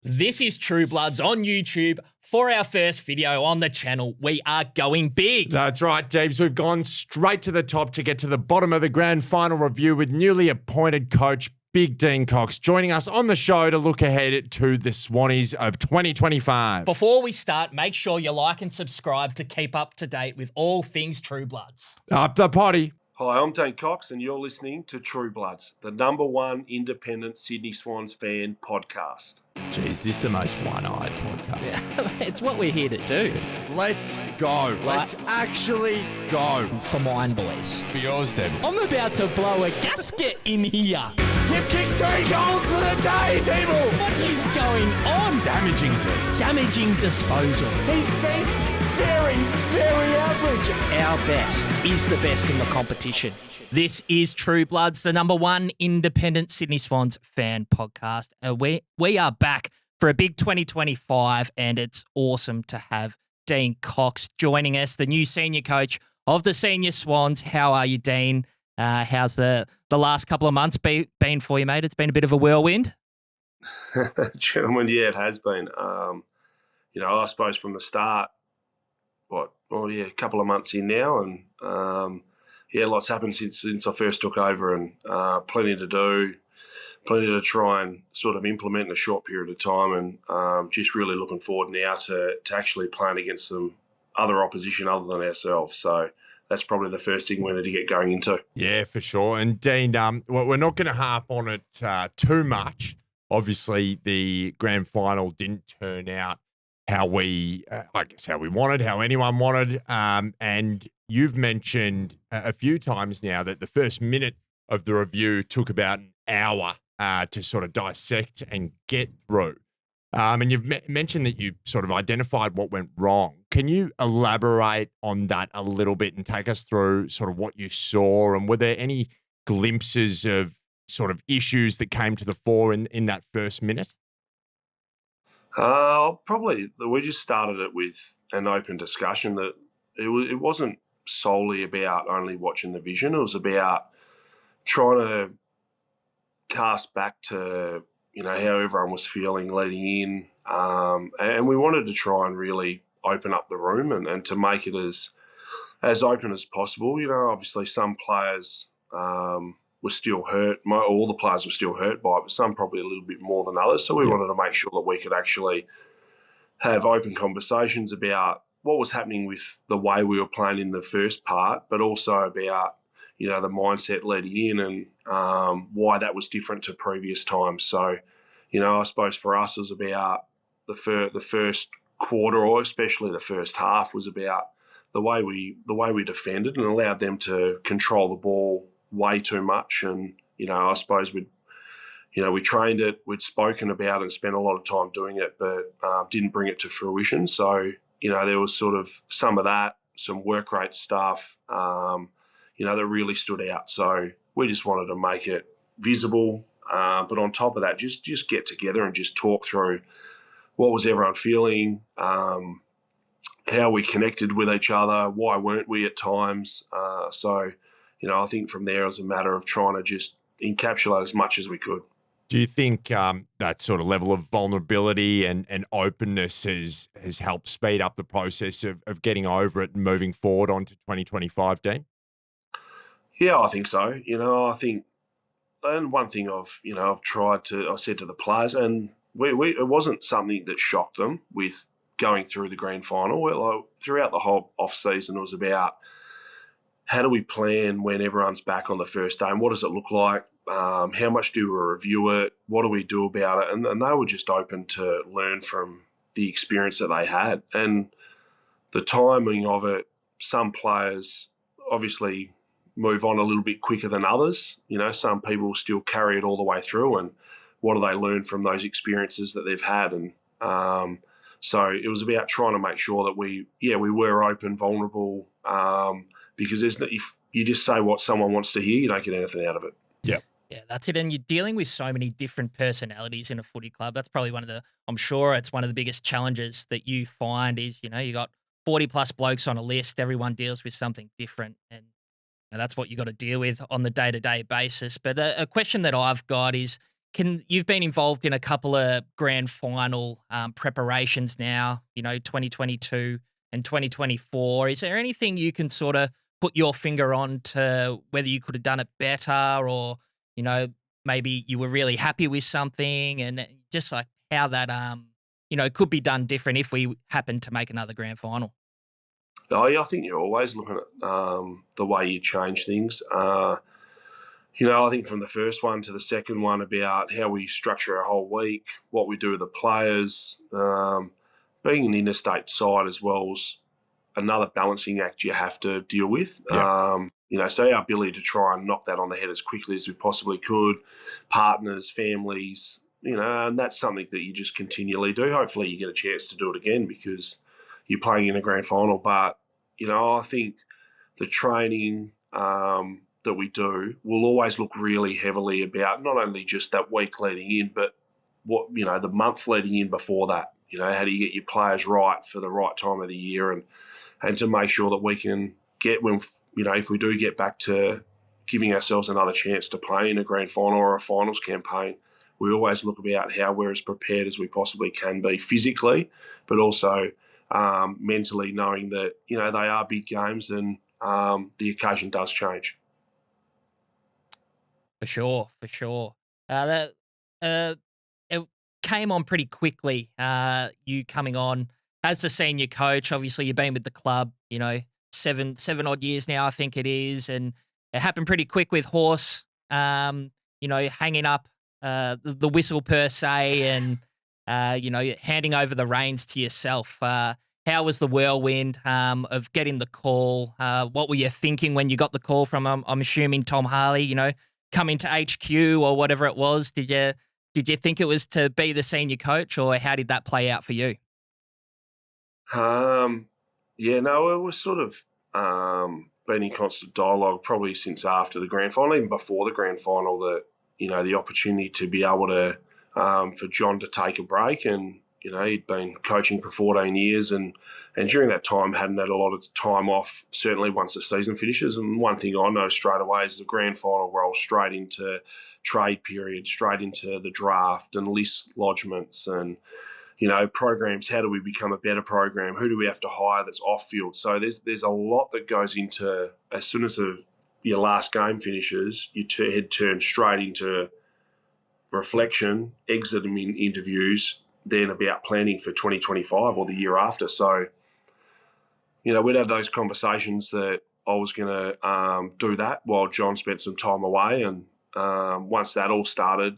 This is True Bloods on YouTube. For our first video on the channel, we are going big. That's right, Deebs. We've gone straight to the top to get to the bottom of the grand final review with newly appointed coach Big Dean Cox joining us on the show to look ahead to the Swannies of 2025. Before we start, make sure you like and subscribe to keep up to date with all things True Bloods. Up the potty. Hi, I'm Dean Cox, and you're listening to True Bloods, the #1 independent Sydney Swans fan podcast. Jeez, this is the most one-eyed podcast. Yeah, it's what we're here to do. Let's go. Let's actually go. For mine, boys. For yours, then. I'm about to blow a gasket in here. You've kicked 3 goals for the day, Deeble. What is going on? Damaging team. Damaging disposal. He's been very, very average. Our best is the best in the competition. This is True Bloods, the #1 independent Sydney Swans fan podcast. We are back for a big 2025, and it's awesome to have Dean Cox joining us, the new senior coach of the Senior Swans. How are you, Dean? How's the last couple of months been for you, mate? It's been a bit of a whirlwind. Gentlemen, yeah, it has been. I suppose from the start, a couple of months in now, and lots happened since I first took over, and plenty to do, plenty to try and sort of implement in a short period of time, and just really looking forward now to actually playing against some other opposition other than ourselves. So that's probably the first thing we need to get going into. Yeah, for sure. And Dean, we're not going to harp on it too much. Obviously, the grand final didn't turn out how we wanted, how anyone wanted. And you've mentioned a few times now that the first minute of the review took about an hour to sort of dissect and get through. And you've mentioned that you sort of identified what went wrong. Can you elaborate on that a little bit and take us through sort of what you saw? And were there any glimpses of sort of issues that came to the fore in that first minute? Probably we just started it with an open discussion that it wasn't solely about only watching the vision. It was about trying to cast back to how everyone was feeling leading in, and we wanted to try and really open up the room and to make it as open as possible. Obviously some players were still hurt. All the players were still hurt by it, but some probably a little bit more than others. So we wanted to make sure that we could actually have open conversations about what was happening with the way we were playing in the first part, but also about the mindset leading in and why that was different to previous times. So, I suppose for us it was about the first quarter, or especially the first half, was about the way we defended and allowed them to control the ball way too much. And I suppose we trained it, we'd spoken about it and spent a lot of time doing it, but didn't bring it to fruition. So there was sort of some of that, some work rate stuff that really stood out. So we just wanted to make it visible, but on top of that, just get together and just talk through what was everyone feeling, how we connected with each other, why weren't we at times. I think from there it was a matter of trying to just encapsulate as much as we could. Do you think that sort of level of vulnerability and openness has helped speed up the process of getting over it and moving forward onto 2025, Dean? Yeah, I think so. I think, and one thing I've said to the players, and it wasn't something that shocked them with going through the grand final. Throughout the whole off season, it was about how do we plan when everyone's back on the first day, and what does it look like? How much do we review it? What do we do about it? And they were just open to learn from the experience that they had. And the timing of it, some players obviously move on a little bit quicker than others. Some people still carry it all the way through, and what do they learn from those experiences that they've had? And so it was about trying to make sure that we were open, vulnerable, because if you just say what someone wants to hear, you don't get anything out of it. Yeah. Yeah, that's it. And you're dealing with so many different personalities in a footy club. That's probably I'm sure it's one of the biggest challenges that you find is, you got 40 plus blokes on a list. Everyone deals with something different. And that's what you got to deal with on the day-to-day basis. But a question that I've got is, you've been involved in a couple of grand final preparations now, 2022 and 2024. Is there anything you can sort of put your finger on to whether you could have done it better, or, maybe you were really happy with something, and just like how that, could be done different if we happen to make another grand final? Oh, yeah, I think you're always looking at the way you change things. I think from the first one to the second one about how we structure our whole week, what we do with the players, being an interstate side as well as another balancing act you have to deal with. Yeah. So our ability to try and knock that on the head as quickly as we possibly could, partners, families, and that's something that you just continually do. Hopefully you get a chance to do it again because you're playing in a grand final. But, I think the training that we do will always look really heavily about not only just that week leading in, but what, the month leading in before that. How do you get your players right for the right time of the year and to make sure that we can get when, if we do get back to giving ourselves another chance to play in a grand final or a finals campaign, we always look about how we're as prepared as we possibly can be physically, but also mentally, knowing that, they are big games and the occasion does change. For sure, for sure. It came on pretty quickly, you coming on as the senior coach. Obviously, you've been with the club, seven odd years now, I think it is. And it happened pretty quick with Horse, hanging up the whistle per se and, handing over the reins to yourself. How was the whirlwind of getting the call? What were you thinking when you got the call from, I'm assuming, Tom Harley, coming to HQ or whatever it was? Did you think it was to be the senior coach, or how did that play out for you? It was sort of been in constant dialogue probably since after the grand final, even before the grand final, that, the opportunity to be able to, for John to take a break. And, he'd been coaching for 14 years and during that time hadn't had a lot of time off, certainly once the season finishes. And one thing I know straight away is the grand final rolls straight into trade period, straight into the draft and list lodgements and, programs. How do we become a better program? Who do we have to hire that's off field? So there's a lot that goes into, as soon as your last game finishes, your head turns straight into reflection, exit interviews, then about planning for 2025 or the year after. So, we'd have those conversations that I was going to do that while John spent some time away. And once that all started,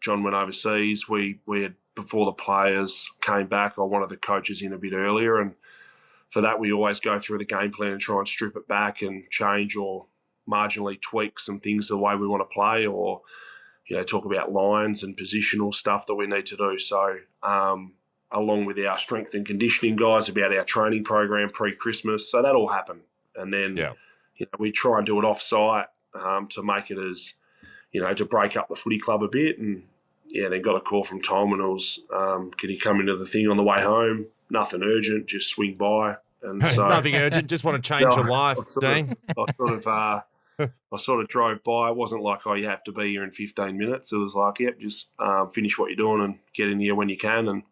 John went overseas. We had, before the players came back, I wanted the coaches in a bit earlier. And for that, we always go through the game plan and try and strip it back and change or marginally tweak some things the way we want to play, or, talk about lines and positional stuff that we need to do. So, along with our strength and conditioning guys, about our training program pre-Christmas. So that all happened. And then, we try and do it off-site to make it as, to break up the footy club a bit. And, then got a call from Tom and it was, can you come into the thing on the way home? Nothing urgent, just swing by. And so nothing urgent, just want to change your life, Dean. I sort of drove by. It wasn't like, you have to be here in 15 minutes. It was like, just finish what you're doing and get in here when you can and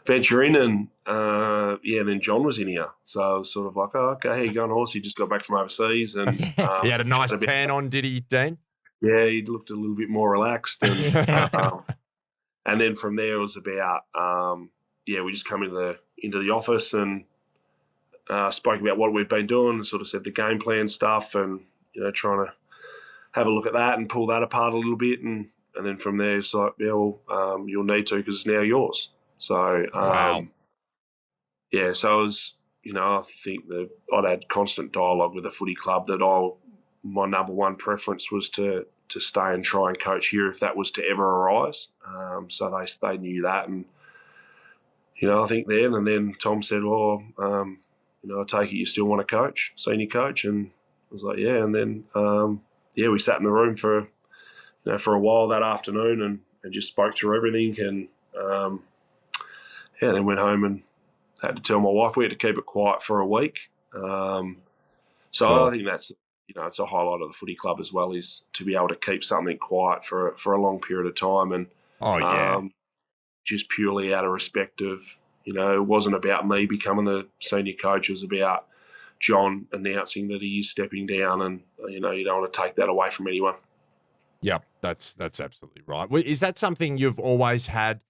venture in. And, then John was in here. So I was sort of like, okay, how you going, Horse? He just got back from overseas. And he had a nice tan on, did he, Dean? Yeah, he looked a little bit more relaxed. And, and then from there it was about, we just come into the office and spoke about what we'd been doing and sort of said the game plan stuff and, trying to have a look at that and pull that apart a little bit. And then from there it's like, you'll need to because it's now yours. So, wow. So it was, I think that I'd had constant dialogue with the footy club that my number one preference was to stay and try and coach here if that was to ever arise. So they knew that. And, I think then Tom said, I take it you still want to coach, senior coach? And I was like, yeah. And then, we sat in the room for a while that afternoon and just spoke through everything. And, then went home and had to tell my wife we had to keep it quiet for a week. So Cool. I think that's, it's a highlight of the footy club as well, is to be able to keep something quiet for a long period of time. And just purely out of respect of, it wasn't about me becoming the senior coach. It was about John announcing that he is stepping down, and, you don't want to take that away from anyone. Yep, that's absolutely right. Is that something you've always had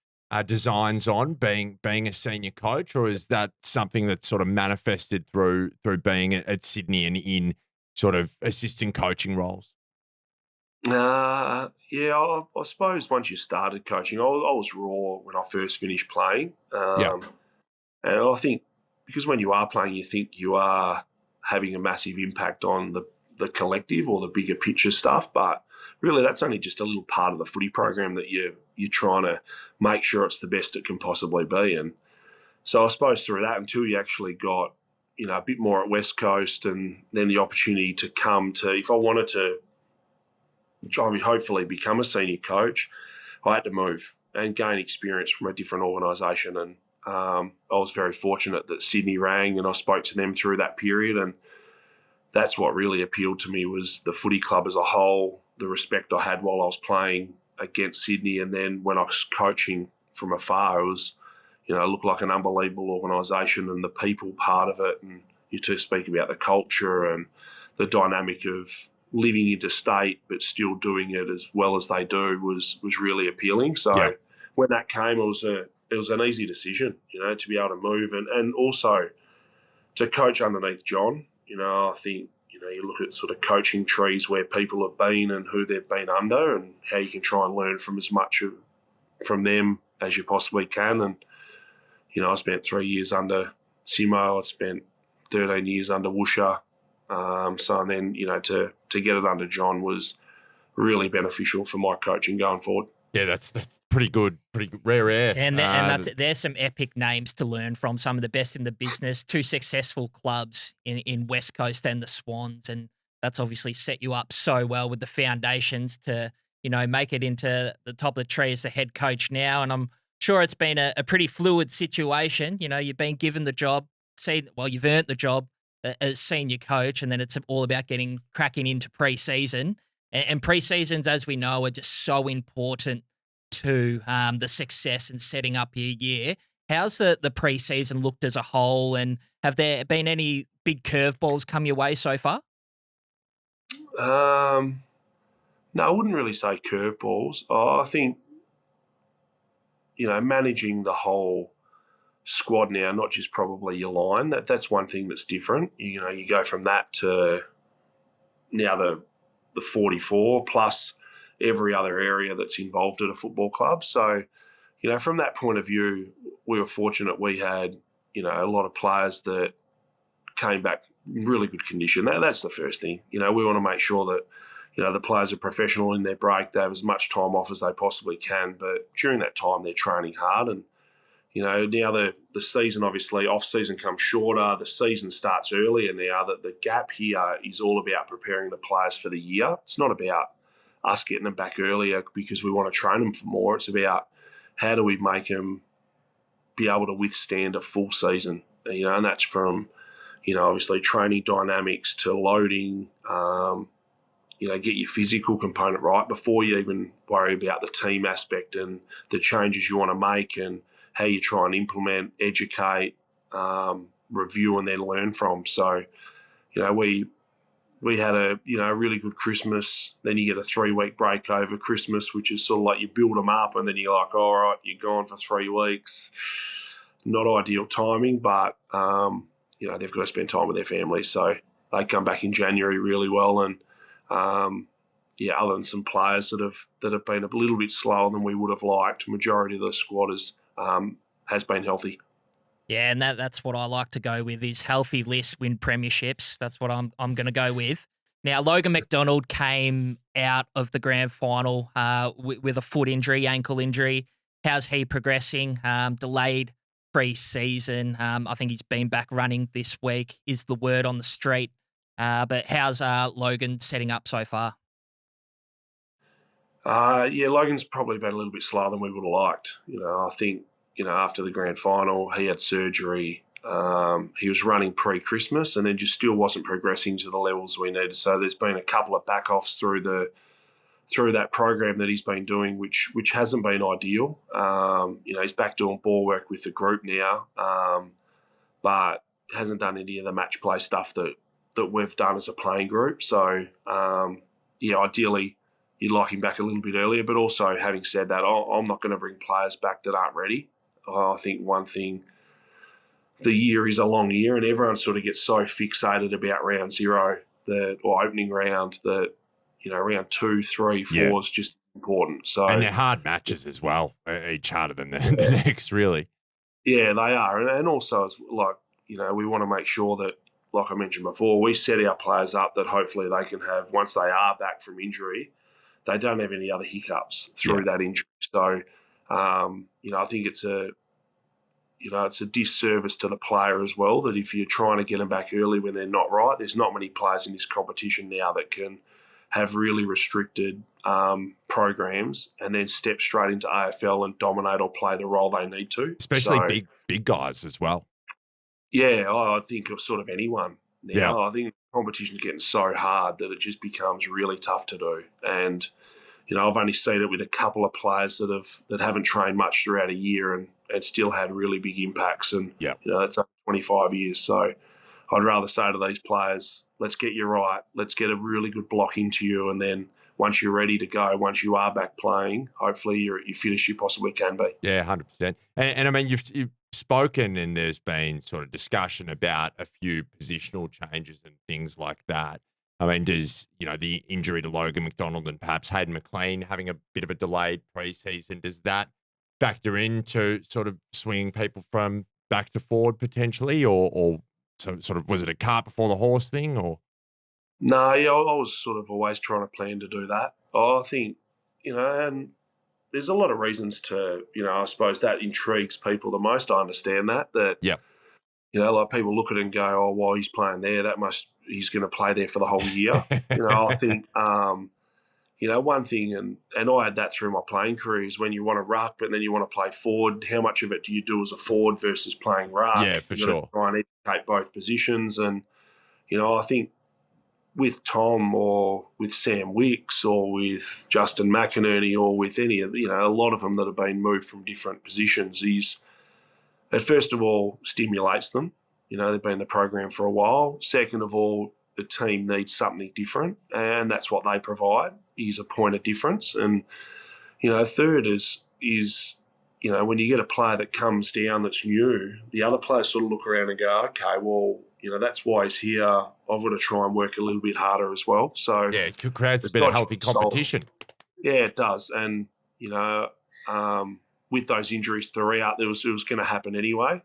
designs on, being a senior coach, or is that something that sort of manifested through being at Sydney and in sort of assistant coaching roles? Yeah, I suppose once you started coaching, I was raw when I first finished playing. And I think because when you are playing, you think you are having a massive impact on the collective or the bigger picture stuff, but really that's only just a little part of the footy program that you're trying to make sure it's the best it can possibly be. And so I suppose through that, until you actually got, a bit more at West Coast, and then the opportunity to come to, if I wanted to hopefully become a senior coach, I had to move and gain experience from a different organisation. And I was very fortunate that Sydney rang and I spoke to them through that period. And that's what really appealed to me, was the footy club as a whole, the respect I had while I was playing against Sydney. And then when I was coaching from afar, it was, it looked like an unbelievable organisation, and the people part of it. And you two speak about the culture and the dynamic of living interstate but still doing it as well as they do was really appealing. So when that came, it was an easy decision, to be able to move and also to coach underneath John. I think, you look at sort of coaching trees where people have been and who they've been under, and how you can try and learn from as much from them as you possibly can. And, I spent 3 years under Simo. I spent 13 years under Woosha. And then, to get it under John was really beneficial for my coaching going forward. Yeah, that's pretty good, rare air. And there's some epic names to learn from, some of the best in the business, two successful clubs in West Coast and the Swans. And that's obviously set you up so well with the foundations to, make it into the top of the tree as the head coach now. And I'm sure it's been a pretty fluid situation. You've been given the job, you've earned the job as senior coach, and then it's all about cracking into preseason. And preseasons, as we know, are just so important to the success and setting up your year. How's the preseason looked as a whole, and have there been any big curveballs come your way so far? No, I wouldn't really say curveballs. I think, managing the whole squad now, not just probably your line, that's one thing that's different. You go from that to now the 44 plus every other area that's involved at a football club. So, from that point of view, we were fortunate. We had, a lot of players that came back in really good condition. That's the first thing. We want to make sure that, the players are professional in their break. They have as much time off as they possibly can. But during that time, they're training hard. And, now the season, obviously, off-season comes shorter. The season starts earlier now. That the gap here is all about preparing the players for the year. It's not about us getting them back earlier because we want to train them for more. It's about how do we make them be able to withstand a full season, and that's from, obviously training dynamics to loading, get your physical component right before you even worry about the team aspect and the changes you want to make and how you try and implement, educate, review, and then learn from. So, we had a really good Christmas. Then you get a 3-week break over Christmas, which is sort of like you build them up, and then you're like, all right, you're gone for 3 weeks. Not ideal timing, but they've got to spend time with their families. So they come back in January really well, and other than some players that have been a little bit slower than we would have liked, majority of the squad has been healthy. Yeah, and that's what I like to go with, is healthy lists win premierships. That's what I'm going to go with. Now, Logan McDonald came out of the grand final with a foot injury, ankle injury. How's he progressing? Delayed pre-season. I think he's been back running this week, is the word on the street. But how's Logan setting up so far? Logan's probably been a little bit slower than we would have liked. I think, after the grand final, he had surgery He was running pre-Christmas and then just still wasn't progressing to the levels we needed. So there's been a couple of back-offs through that program that he's been doing, which hasn't been ideal. He's back doing ball work with the group now, but hasn't done any of the match play stuff that we've done as a playing group. So, ideally, you'd like him back a little bit earlier. But also, having said that, I'm not going to bring players back that aren't ready. I think one thing, the year is a long year, and everyone sort of gets so fixated about round zero or opening round that, round 2, 3, 4 is just important. So, and they're hard matches as well, each harder than the next, really. Yeah, they are. And also, we want to make sure that, like I mentioned before, we set our players up that hopefully they can have, once they are back from injury, they don't have any other hiccups through that injury. So, I think it's a disservice to the player as well that if you're trying to get them back early when they're not right, there's not many players in this competition now that can have really restricted programs and then step straight into AFL and dominate or play the role they need to. Especially big guys as well. Yeah, I think of sort of anyone now. Yeah. I think competition's getting so hard that it just becomes really tough to do. And, I've only seen it with a couple of players that haven't trained much throughout a year and still had really big impacts. And, that's up 25 years. So I'd rather say to these players, let's get you right. Let's get a really good block into you. And then once you're ready to go, once you are back playing, hopefully you're fit as you possibly can be. Yeah, 100%. And I mean, you've spoken and there's been sort of discussion about a few positional changes and things like that. I mean, does, the injury to Logan McDonald and perhaps Hayden McLean having a bit of a delayed preseason, does that factor into sort of swinging people from back to forward potentially, or so sort of, was it a cart before the horse thing, or? No, yeah, I was sort of always trying to plan to do that. I think, and there's a lot of reasons to, I suppose that intrigues people the most. I understand that. Yeah. Like people look at it and go, oh, well, he's playing there. He's going to play there for the whole year. I think, one thing, and I had that through my playing career, is when you want to ruck, but then you want to play forward, how much of it do you do as a forward versus playing ruck? Yeah, for sure. Try and educate both positions. And, I think with Tom or with Sam Wicks or with Justin McInerney or with any of, a lot of them that have been moved from different positions, it first of all stimulates them. They've been in the program for a while. Second of all, the team needs something different, and that's what they provide, is a point of difference. And, third is when you get a player that comes down that's new, the other players sort of look around and go, okay, well, that's why he's here. I've got to try and work a little bit harder as well. So yeah, it creates a bit of healthy competition. Yeah, it does. And, with those injuries throughout, it was going to happen anyway.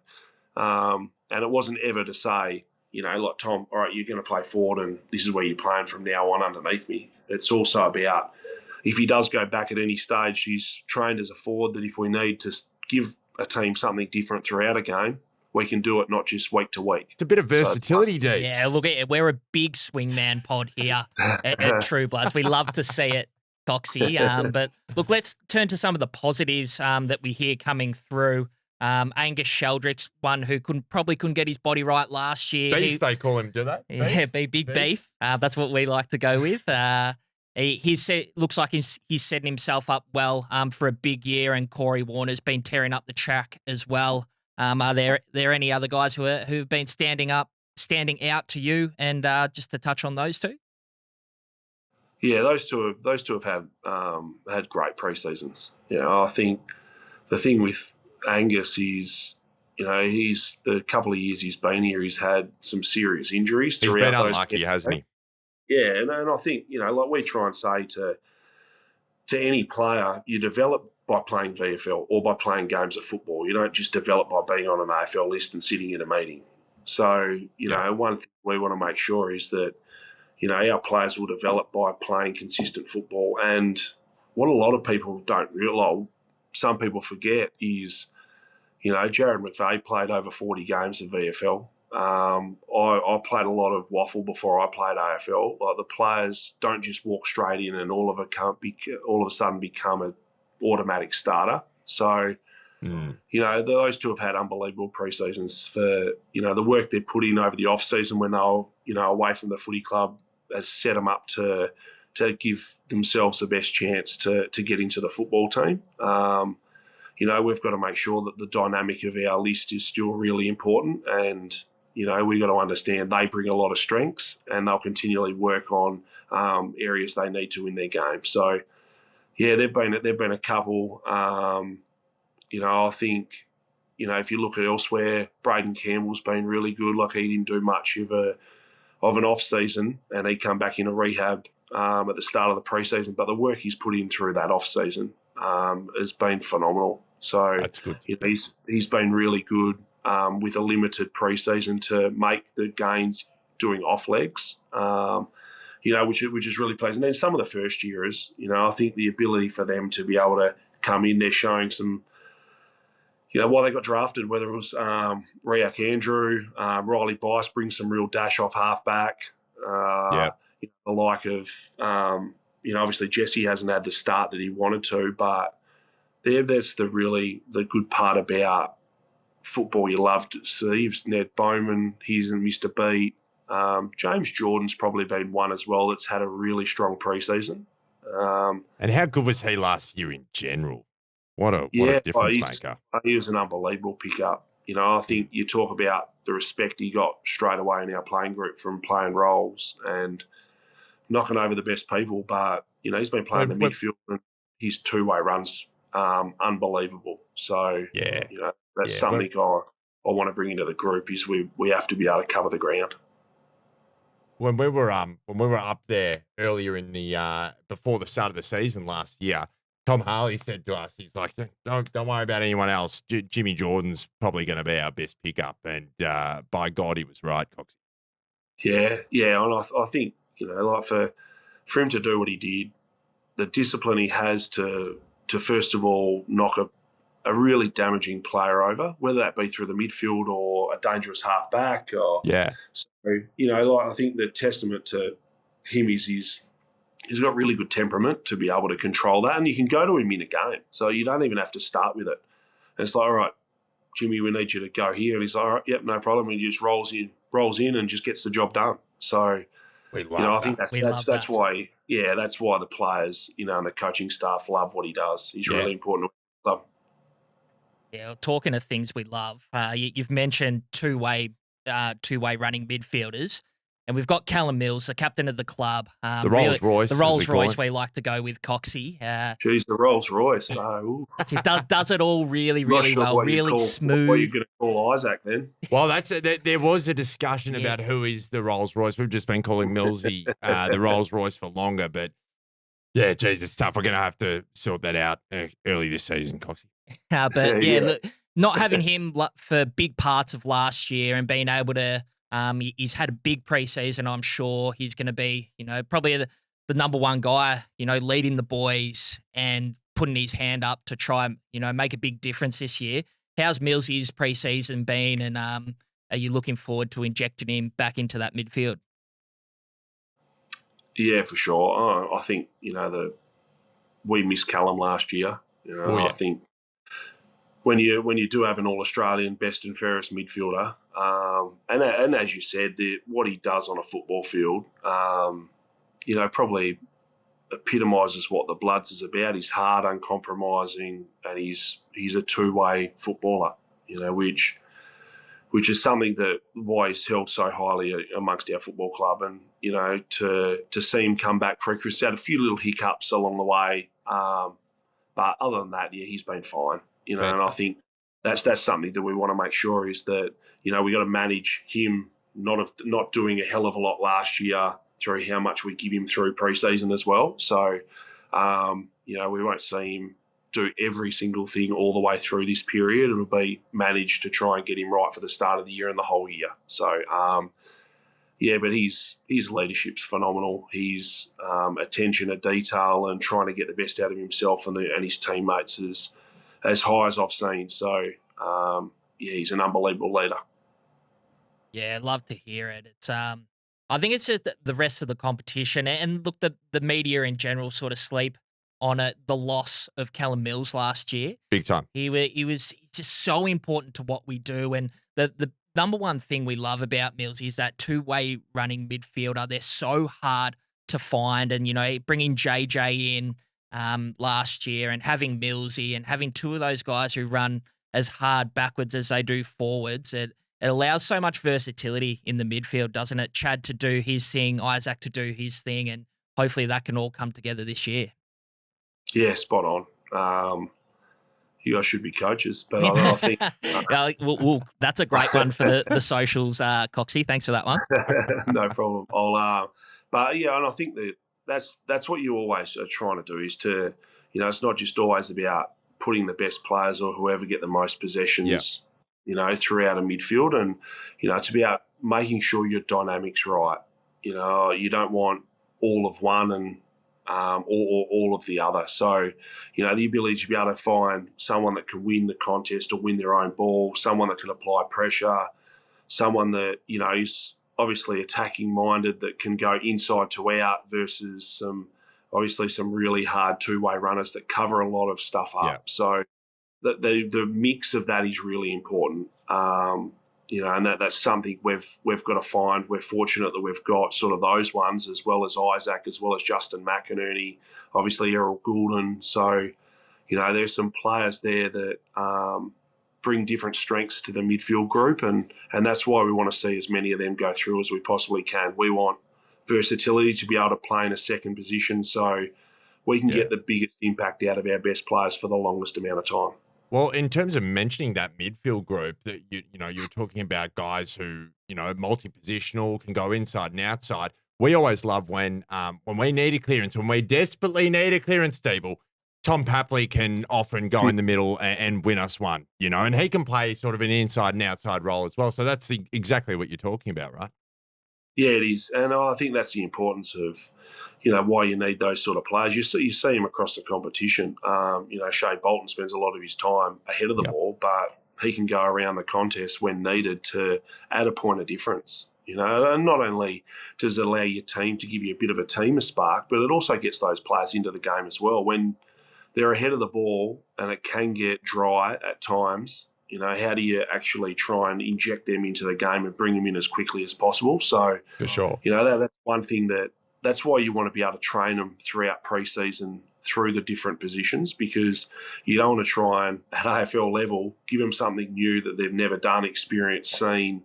And it wasn't ever to say, like, Tom, all right, you're going to play forward and this is where you're playing from now on underneath me. It's also about, if he does go back at any stage, he's trained as a forward, that if we need to give a team something different throughout a game, we can do it, not just week to week. It's a bit of versatility, Deebs. Yeah, look, we're a big swingman pod here at True Bloods. We love to see it, Coxie. But look, let's turn to some of the positives that we hear coming through. Angus Sheldrick's one who probably couldn't get his body right last year. Beef, they call him, do they? Yeah, big beef. That's what we like to go with. Looks like he's setting himself up well for a big year, and Corey Warner's been tearing up the track as well. Are there any other guys who've been standing out to you? And just to touch on those two. Yeah, those two have had great pre-seasons. I think the thing with Angus is, he's the couple of years he's been here, he's had some serious injuries. He's been unlucky, hasn't he? Yeah, and I think, like we try and say to any player, you develop by playing VFL or by playing games of football. You don't just develop by being on an AFL list and sitting in a meeting. So, one thing we want to make sure is that, our players will develop by playing consistent football. And what a lot of people don't realise, some people forget, is, Jared McVeigh played over 40 games of VFL. I played a lot of waffle before I played AFL. Like, the players don't just walk straight in and all of a sudden become an automatic starter. So You know, those two have had unbelievable pre-seasons for, you know, the work they put in over the off-season when they were, you know, away from the footy club has set them up to give themselves the best chance to get into the football team. You know, we've got to make sure that the dynamic of our list is still really important, and, you know, we've got to understand they bring a lot of strengths and they'll continually work on areas they need to in their game. So, yeah, they've been a couple. You know, I think, you know, if you look at elsewhere, Braden Campbell's been really good. Like, he didn't do much of an off season, and he come back into rehab at the start of the preseason. But the work he's put in through that off season has been phenomenal. So That's good. You know, he's been really good with a limited preseason to make the gains doing off legs. You know, which is really pleasant. And then some of the first years, you know, I think the ability for them to be able to come in, they're showing some. You know, why they got drafted, whether it was Riak Andrew, Riley Bice brings some real dash off halfback. Yeah. You know, the like of, you know, obviously Jesse hasn't had the start that he wanted to, but that's the good part about football you love to see. Ned Bowman, he's missed a beat. James Jordan's probably been one as well that's had a really strong preseason. And how good was he last year in general? What a difference maker. He was an unbelievable pickup. You know, I think you talk about the respect he got straight away in our playing group from playing roles and knocking over the best people. But, you know, he's been playing the midfield, and his two-way runs unbelievable. So, yeah, you know, that's something I want to bring into the group is we have to be able to cover the ground. When we were up there earlier in the before the start of the season last year, Tom Harley said to us, he's like, don't worry about anyone else. Jimmy Jordan's probably going to be our best pickup. And by God, he was right, Coxie. Yeah. And I think, you know, like for him to do what he did, the discipline he has to first of all knock a really damaging player over, whether that be through the midfield or a dangerous halfback. So, you know, like I think the testament to him is he's got really good temperament to be able to control that, and you can go to him in a game. So you don't even have to start with it. And it's like, all right, Jimmy, we need you to go here. And he's like, all right, yep, no problem. And he just rolls in and just gets the job done. So, we love you know, I think that. that's why the players, you know, and the coaching staff love what he does. He's really important to the club. Yeah, talking of things we love, you've mentioned two-way running midfielders. And we've got Callum Mills, the captain of the club. The Rolls Royce. The Rolls Royce we like to go with, Coxie. Geez, the Rolls Royce. Oh. He does it all really, really well, really smooth. What are you going to call Isaac then? Well, there was a discussion about who is the Rolls Royce. We've just been calling Millsy the Rolls Royce for longer. But, yeah, geez, it's tough. We're going to have to sort that out early this season, Coxie. Look, not having him for big parts of last year and being able to he's had a big preseason. I'm sure he's going to be, you know, probably the number one guy, you know, leading the boys and putting his hand up to try, you know, make a big difference this year. How's Millsy's preseason been, and are you looking forward to injecting him back into that midfield? Yeah, for sure. I think, you know, we missed Callum last year. You know, I think when you do have an All-Australian best and fairest midfielder, and as you said, what he does on a football field, you know, probably epitomises what the Bloods is about. He's hard, uncompromising, and he's a two-way footballer, you know, which is something that why he's held so highly amongst our football club. And, you know, to see him come back pre-Christmas, had a few little hiccups along the way, but other than that, yeah, he's been fine. You know, and I think that's something that we want to make sure is that, you know, we got to manage him not doing a hell of a lot last year through how much we give him through preseason as well. So, you know, we won't see him do every single thing all the way through this period. It'll be managed to try and get him right for the start of the year and the whole year. So, yeah, but his leadership's phenomenal. His attention to detail and trying to get the best out of himself and his teammates is as high as I've seen. So, yeah, he's an unbelievable leader. Yeah, love to hear it. It's I think it's just the rest of the competition, and look, the media in general sort of sleep on the loss of Callum Mills last year. Big time. He was just so important to what we do. And the number one thing we love about Mills is that two-way running midfielder. They're so hard to find. And, bringing JJ in last year and having Millsy and having two of those guys who run as hard backwards as they do forwards, it allows so much versatility in the midfield, doesn't it? Chad to do his thing, Isaac to do his thing, and hopefully that can all come together this year. Yeah, spot on. You guys should be coaches, but I think that's a great one for the socials, Coxie. Thanks for that one. No problem. But yeah, and I think that's what you always are trying to do is to, it's not just always about putting the best players or whoever get the most possessions, throughout a midfield, and it's about making sure your dynamics right. You don't want all of one and all of the other. So, the ability to be able to find someone that can win the contest or win their own ball, someone that can apply pressure, someone that, is obviously attacking minded that can go inside to out versus some really hard two-way runners that cover a lot of stuff up. Yeah. So the mix of that is really important. And that's something we've got to find. We're fortunate that we've got sort of those ones, as well as Isaac, as well as Justin McInerney, obviously Errol Goulden. So, there's some players there that bring different strengths to the midfield group, and that's why we want to see as many of them go through as we possibly can. We want versatility to be able to play in a second position so we can get the biggest impact out of our best players for the longest amount of time. Well, in terms of mentioning that midfield group, that you're talking about guys who multi-positional, can go inside and outside. We always love when we need a clearance, when we desperately need a clearance, Deeble, Tom Papley can often go in the middle and win us one, and he can play sort of an inside and outside role as well. So that's exactly what you're talking about, right? Yeah, it is, and I think that's the importance of why you need those sort of players. You see him across the competition. Shea Bolton spends a lot of his time ahead of the ball, but he can go around the contest when needed to add a point of difference. And not only does it allow your team to give you a bit of a team spark, but it also gets those players into the game as well. When they're ahead of the ball and it can get dry at times, how do you actually try and inject them into the game and bring them in as quickly as possible? So, for sure, that's one thing that's why you want to be able to train them throughout preseason through the different positions, because you don't want to try and, at AFL level, give them something new that they've never done, experienced, seen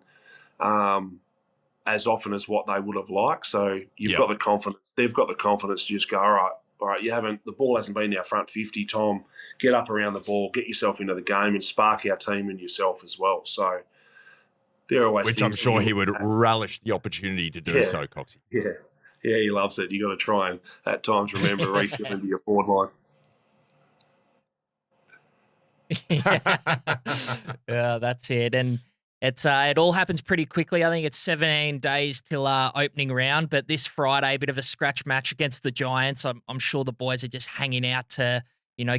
as often as what they would have liked. So you've got the confidence. They've got the confidence to just go, all right, the ball hasn't been in our front 50, Tom. Get up around the ball, get yourself into the game and spark our team and yourself as well. So they're always which I'm sure he would relish the opportunity to do so, Coxie. Yeah, he loves it. You got to try and at times remember reach them into your forward line. Yeah, that's it. And it all happens pretty quickly. I think it's 17 days till opening round, but this Friday, a bit of a scratch match against the Giants. I'm sure the boys are just hanging out to,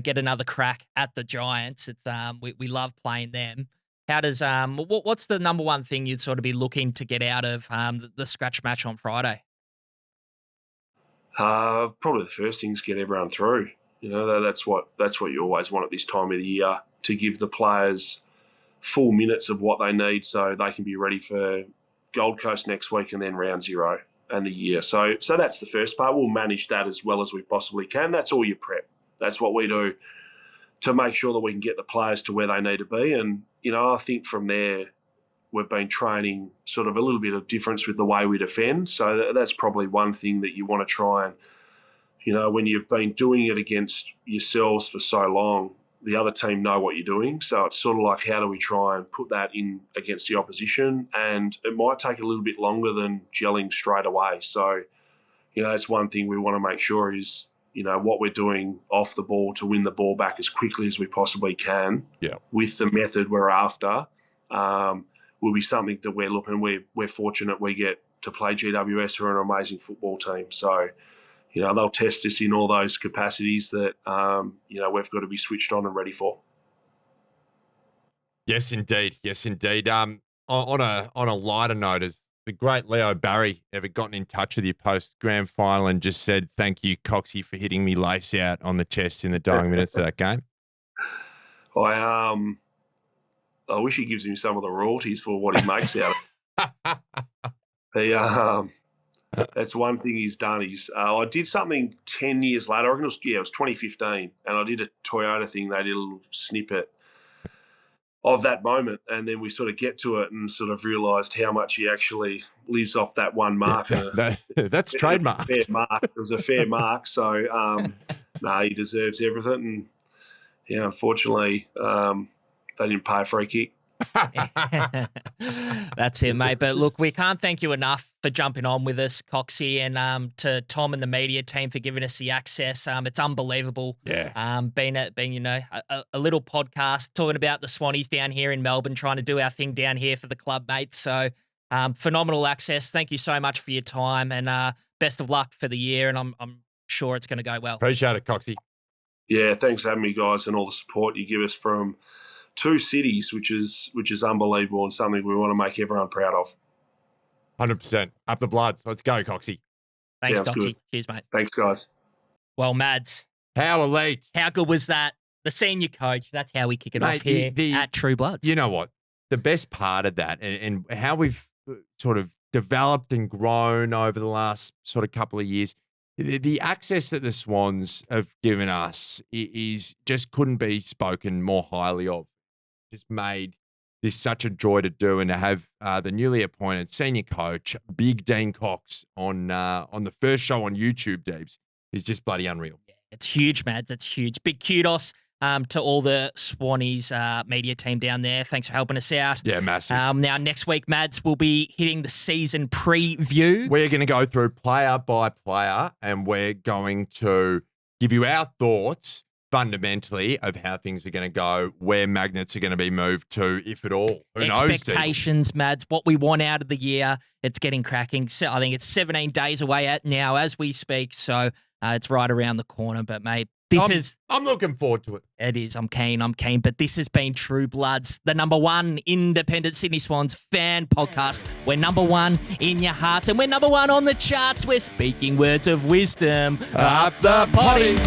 get another crack at the Giants. It's we love playing them. How does what's the number one thing you'd sort of be looking to get out of the scratch match on Friday? Probably the first thing is get everyone through. That's what you always want at this time of the year, to give the players full minutes of what they need so they can be ready for Gold Coast next week and then round 0 and the year. So that's the first part. We'll manage that as well as we possibly can. That's all your prep. That's what we do to make sure that we can get the players to where they need to be. And, I think from there, we've been training sort of a little bit of difference with the way we defend. So that's probably one thing that you want to try and, when you've been doing it against yourselves for so long, the other team know what you're doing. So it's sort of like, how do we try and put that in against the opposition? And it might take a little bit longer than gelling straight away. So, it's one thing we want to make sure is, what we're doing off the ball to win the ball back as quickly as we possibly can with the method we're after. Will be something that we're looking. We're fortunate we get to play GWS, who are an amazing football team. So, they'll test us in all those capacities that we've got to be switched on and ready for. Yes, indeed. On a lighter note, the great Leo Barry ever gotten in touch with you post grand final and just said, thank you, Coxie, for hitting me lace out on the chest in the dying minutes of that game? I wish he gives him some of the royalties for what he makes out of it. That's one thing he's done. I did something 10 years later. I reckon it was 2015, and I did a Toyota thing. They did a little snippet of that moment, and then we sort of get to it and sort of realised how much he actually lives off that one mark. That's trademark. It was a fair mark. So, he deserves everything. And unfortunately, they didn't pay a free kick. That's it, mate. But look, we can't thank you enough for jumping on with us, Coxie, and to Tom and the media team for giving us the access. It's unbelievable. Yeah. Being a little podcast talking about the Swannies down here in Melbourne, trying to do our thing down here for the club, mate. So phenomenal access. Thank you so much for your time, and best of luck for the year. And I'm sure it's going to go well. Appreciate it, Coxie. Yeah, thanks for having me, guys, and all the support you give us from two cities, which is unbelievable and something we want to make everyone proud of. 100%. Up the Bloods. Let's go, Coxie. Thanks, Sounds Coxie. good. Cheers, mate. Thanks, guys. Well, Mads, How elite. how good was that? The senior coach. That's how we kick it off here at True Bloods. You know what? The best part of that and how we've sort of developed and grown over the last sort of couple of years, the access that the Swans have given us is just couldn't be spoken more highly of. Just made this such a joy to do, and to have the newly appointed senior coach, Big Dean Cox, on the first show on YouTube, Deebs, is just bloody unreal. It's huge, Mads. It's huge. Big kudos to all the Swannies media team down there. Thanks for helping us out. Yeah, massive. Now, next week, Mads, will be hitting the season preview. We're going to go through player by player, and we're going to give you our thoughts fundamentally of how things are going to go, where magnets are going to be moved to, if at all. Who knows? Expectations, Mads, what we want out of the year. It's getting cracking. So I think it's 17 days away now as we speak. So it's right around the corner. But, mate, I'm looking forward to it. It is. I'm keen. But this has been True Bloods, the number one independent Sydney Swans fan podcast. We're number one in your hearts, and we're number one on the charts. We're speaking words of wisdom Up the potty.